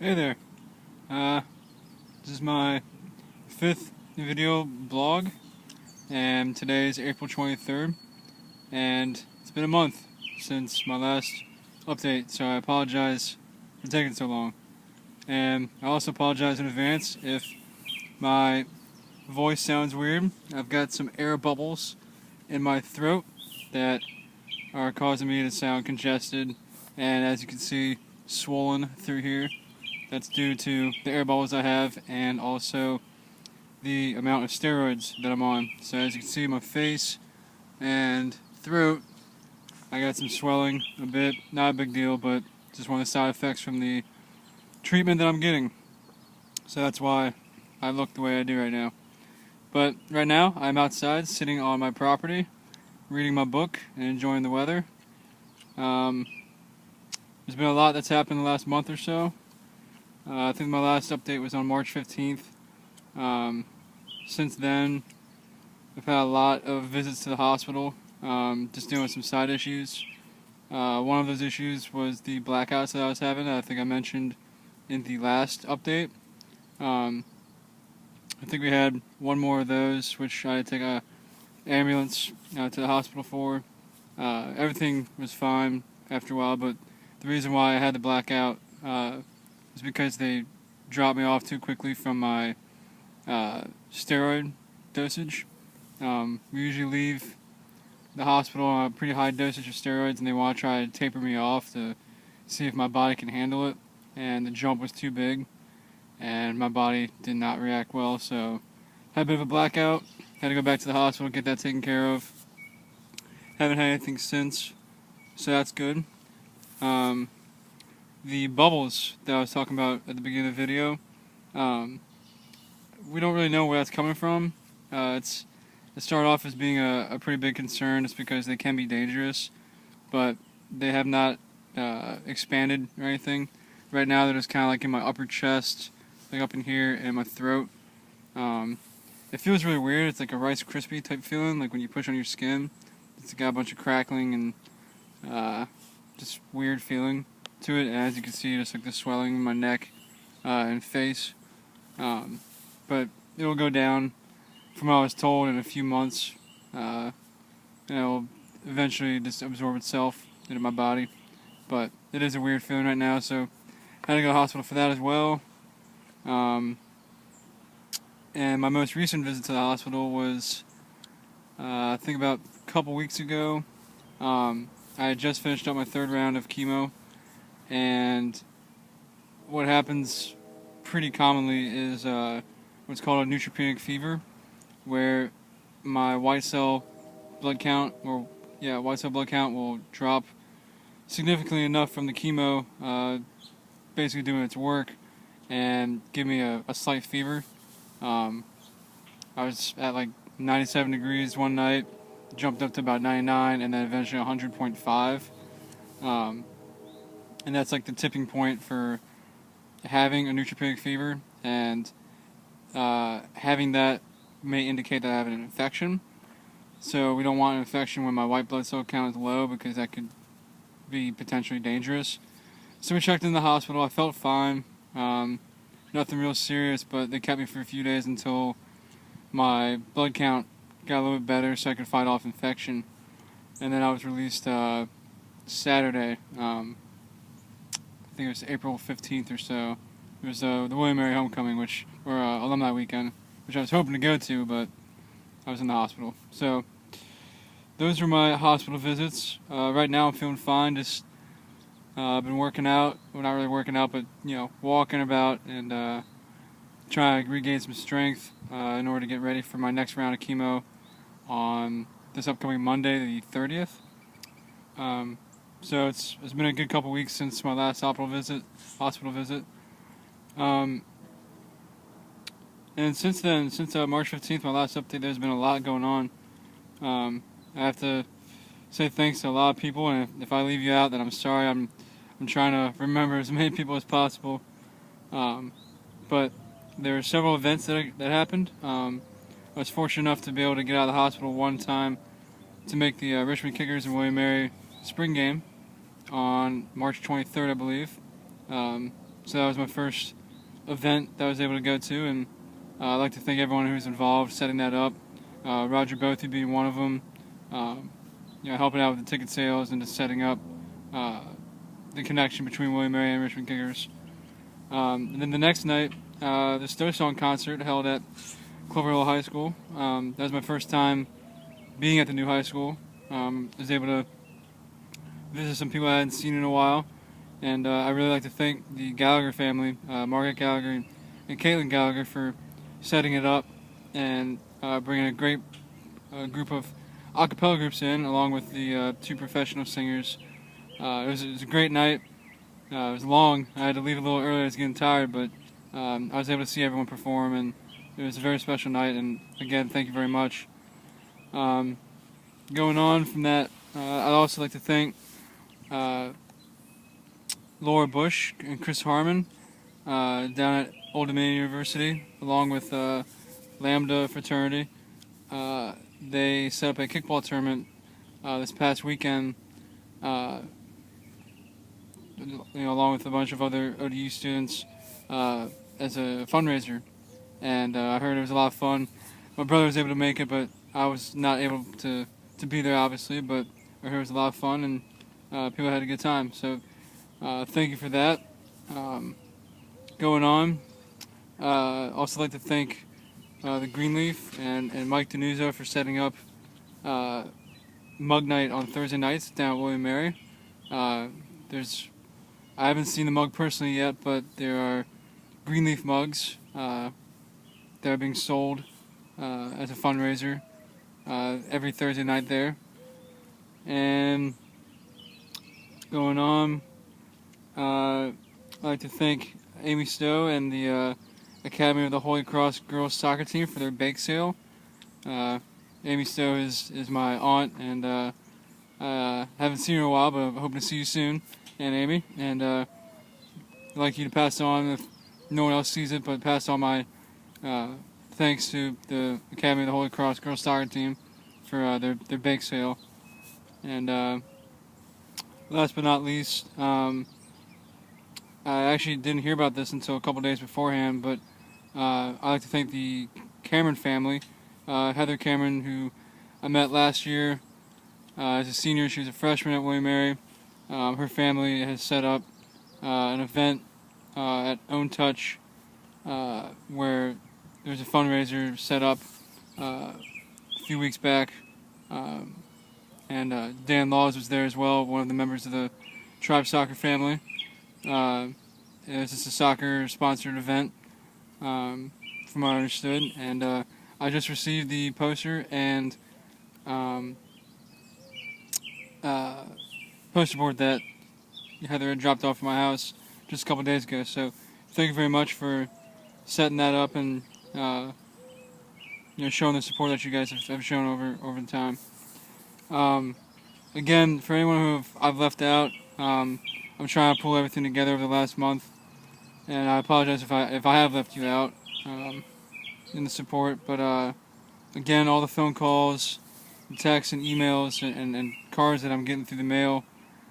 Hey there. This is my 5th video blog, and today is April 23rd, and it's been a month since my last update, so I apologize for taking so long. And I also apologize in advance if my voice sounds weird. I've got some air bubbles in my throat that are causing me to sound congested, and as you can see, swollen through here. That's due to the air bubbles I have and also the amount of steroids that I'm on. So as you can see, my face and throat, I got some swelling a bit. Not a big deal, but just one of the side effects from the treatment that I'm getting. So that's why I look the way I do right now. But right now, I'm outside sitting on my property, reading my book and enjoying the weather. There's been a lot that's happened in the last month or so. I think my last update was on March 15th. Since then, I've had a lot of visits to the hospital, just dealing with some side issues. One of those issues was the blackouts that I was having, that I think I mentioned in the last update. I think we had one more of those, which I had to take an ambulance to the hospital for. Everything was fine after a while, but the reason why I had the blackout is because they dropped me off too quickly from my steroid dosage. We usually leave the hospital on a pretty high dosage of steroids, and they want to try to taper me off to see if my body can handle it, and the jump was too big, and my body did not react well, so had a bit of a blackout, had to go back to the hospital, get that taken care of. Haven't had anything since, so that's good. The bubbles that I was talking about at the beginning of the video, we don't really know where that's coming from. It started off as being a pretty big concern just because they can be dangerous, but they have not expanded or anything. Right now they're just kind of like in my upper chest, like up in here, and my throat. It feels really weird. It's like a Rice Krispie type feeling, like when you push on your skin. It's got a bunch of crackling and just weird feeling to it, and as you can see, just like the swelling in my neck and face. But it'll go down, from what I was told, in a few months. And it'll eventually just absorb itself into my body. But it is a weird feeling right now, so I had to go to the hospital for that as well. And my most recent visit to the hospital was, I think about a couple weeks ago. I had just finished up my 3rd round of chemo, and what happens pretty commonly is what's called a neutropenic fever, where my white cell blood count will drop significantly enough from the chemo, basically doing its work, and give me a slight fever. I was at like 97 degrees one night, jumped up to about 99, and then eventually 100.5. And that's like the tipping point for having a neutropenic fever, and having that may indicate that I have an infection. So we don't want an infection when my white blood cell count is low, because that could be potentially dangerous. So we checked in the hospital. I felt fine. Nothing real serious, but they kept me for a few days until my blood count got a little bit better so I could fight off infection. And then I was released Saturday. I think it was April 15th or so. It was the William & Mary Homecoming, or alumni weekend, which I was hoping to go to, but I was in the hospital. So those were my hospital visits. Right now I'm feeling fine. Just I've been working out. Well, not really working out, but walking about and trying to regain some strength in order to get ready for my next round of chemo on this upcoming Monday, the 30th. So it's been a good couple weeks since my last hospital visit. And since then, since March 15th, my last update, there's been a lot going on. I have to say thanks to a lot of people, and if I leave you out, then I'm sorry. I'm trying to remember as many people as possible. But there were several events that happened. I was fortunate enough to be able to get out of the hospital one time to make the Richmond Kickers and William & Mary spring game on March 23rd, I believe. So that was my first event that I was able to go to, and I'd like to thank everyone who's involved setting that up. Roger Bothy being one of them, helping out with the ticket sales and just setting up the connection between William & Mary and Richmond Kickers. And then the next night, the Stowe Song concert held at Clover Hill High School. That was my first time being at the new high school. I was able to visit some people I hadn't seen in a while, and I really like to thank the Gallagher family, Margaret Gallagher and Caitlin Gallagher, for setting it up and bringing a great group of a cappella groups in, along with the two professional singers. It was a great night. It was long. I had to leave a little early. I was getting tired, but I was able to see everyone perform, and it was a very special night. And again, thank you very much. Going on from that, I'd also like to thank Laura Bush and Chris Harmon down at Old Dominion University, along with Lambda Fraternity. They set up a kickball tournament this past weekend, along with a bunch of other ODU students as a fundraiser, and I heard it was a lot of fun. My brother was able to make it, but I was not able to be there, obviously, but I heard it was a lot of fun, and people had a good time, so thank you for that. Going on, also like to thank the Greenleaf and Mike Denuzzo for setting up Mug Night on Thursday nights down at William & Mary. I haven't seen the mug personally yet, but there are Greenleaf mugs that are being sold as a fundraiser every Thursday night there. And going on, I'd like to thank Amy Stowe and the Academy of the Holy Cross girls soccer team for their bake sale. Amy Stowe is my aunt, and haven't seen her in a while, but I'm hoping to see you soon, Aunt Amy. And I'd like you to pass on, if no one else sees it, but pass on my thanks to the Academy of the Holy Cross girls soccer team for their bake sale. And last but not least, I actually didn't hear about this until a couple days beforehand, but I'd like to thank the Cameron family. Heather Cameron, who I met last year as a senior. She was a freshman at William & Mary. Her family has set up an event at Own Touch where there's a fundraiser set up a few weeks back. And Dan Laws was there as well, one of the members of the Tribe Soccer family. It's just a soccer-sponsored event, from what I understood. And I just received the poster and poster board that Heather had dropped off at my house just a couple days ago. So thank you very much for setting that up and showing the support that you guys have shown over the time. Again, for anyone who I've left out, I'm trying to pull everything together over the last month, and I apologize if I have left you out in the support. But again, all the phone calls, texts, and emails, and cards that I'm getting through the mail,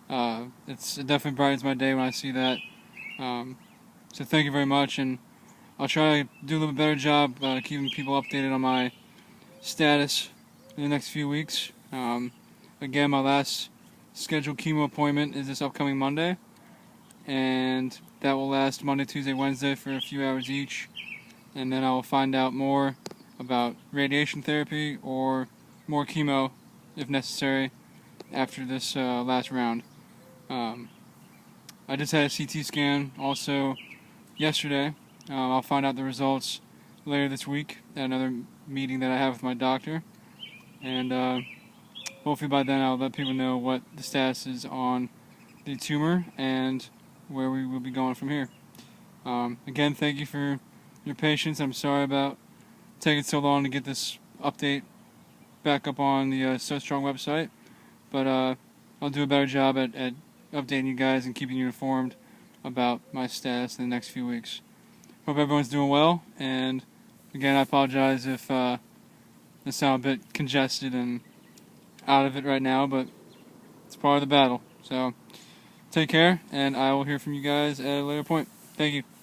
it definitely brightens my day when I see that. So thank you very much, and I'll try to do a little bit better job keeping people updated on my status in the next few weeks. Again, my last scheduled chemo appointment is this upcoming Monday, and that will last Monday, Tuesday, Wednesday for a few hours each, and then I will find out more about radiation therapy or more chemo if necessary after this last round. I just had a CT scan also yesterday. I'll find out the results later this week at another meeting that I have with my doctor, and hopefully by then I'll let people know what the status is on the tumor and where we will be going from here. Again, thank you for your patience. I'm sorry about taking so long to get this update back up on the So Strong website, but I'll do a better job at updating you guys and keeping you informed about my status in the next few weeks. Hope everyone's doing well, and again, I apologize if I sound a bit congested and out of it right now, but it's part of the battle. So take care, and I will hear from you guys at a later point. Thank you.